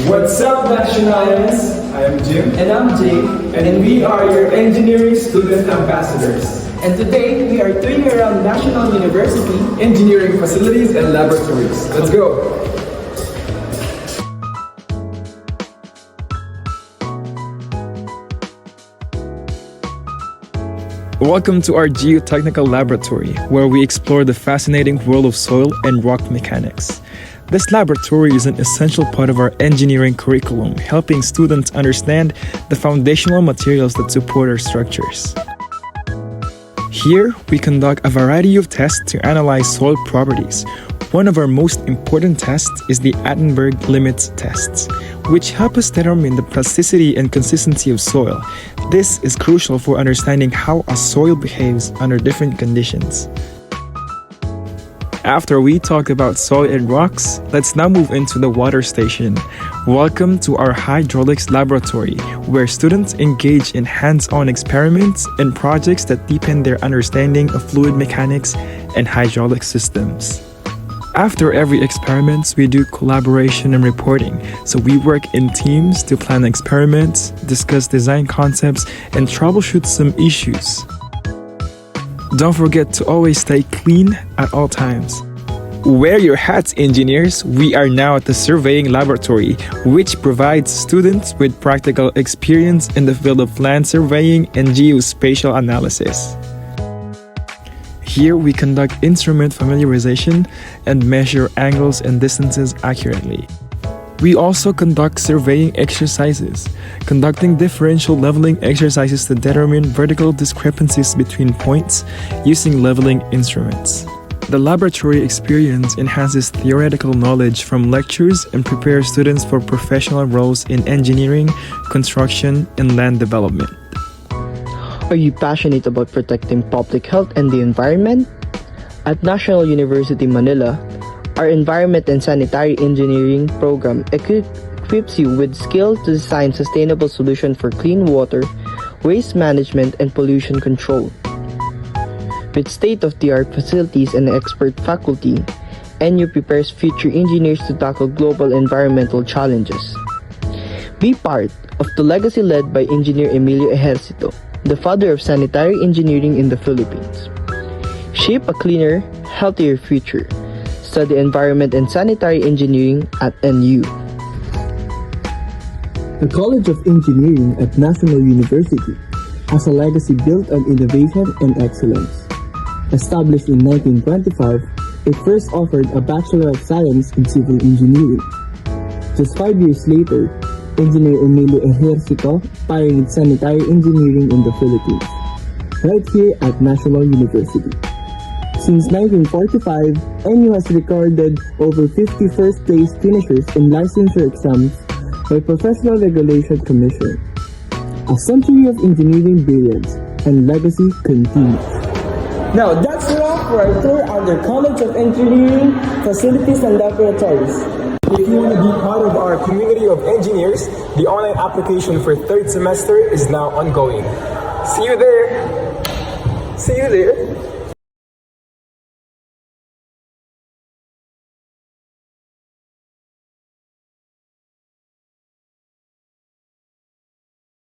What's up, Nationalians? I am Jim. And I'm Jay. And we are your engineering student ambassadors. And today we are touring around National University, Engineering facilities and laboratories. Let's go! Welcome to our geotechnical laboratory, where we explore the fascinating world of soil and rock mechanics. This laboratory is an essential part of our engineering curriculum, helping students understand the foundational materials that support our structures. Here, we conduct a variety of tests to analyze soil properties. One of our most important tests is the Attenberg limits tests, which help us determine the plasticity and consistency of soil. This is crucial for understanding how a soil behaves under different conditions. After we talk about soil and rocks, let's now move into the water station. Welcome to our hydraulics laboratory, where students engage in hands-on experiments and projects that deepen their understanding of fluid mechanics and hydraulic systems. After every experiment, we do collaboration and reporting, so we work in teams to plan experiments, discuss design concepts, and troubleshoot some issues. Don't forget to always stay clean at all times. Wear your hats, engineers! We are now at the surveying laboratory, which provides students with practical experience in the field of land surveying and geospatial analysis. Here we conduct instrument familiarization and measure angles and distances accurately. We also conduct surveying exercises, conducting differential leveling exercises to determine vertical discrepancies between points using leveling instruments. The laboratory experience enhances theoretical knowledge from lectures and prepares students for professional roles in engineering, construction, and land development. Are you passionate about protecting public health and the environment? At National University Manila, our Environment and Sanitary Engineering program equips you with skills to design sustainable solutions for clean water, waste management, and pollution control. With state-of-the-art facilities and expert faculty, NU prepares future engineers to tackle global environmental challenges. Be part of the legacy led by Engineer Emilio Ejercito, the father of sanitary engineering in the Philippines. Shape a cleaner, healthier future. Study environment and sanitary engineering at NU. The College of Engineering at National University has a legacy built on innovation and excellence. Established in 1925, it first offered a Bachelor of Science in Civil Engineering. Just 5 years later, Engineer Emilio Ejercito pioneered sanitary engineering in the Philippines, right here at National University. Since 1945, NU has recorded over 50 first-place finishers in licensure exams by Professional Regulation Commission. A century of engineering brilliance and legacy continues. Now that's enough for our tour under College of Engineering, Facilities and Laboratories. If you want to be part of our community of engineers, the online application for third semester is now ongoing. See you there! See you there!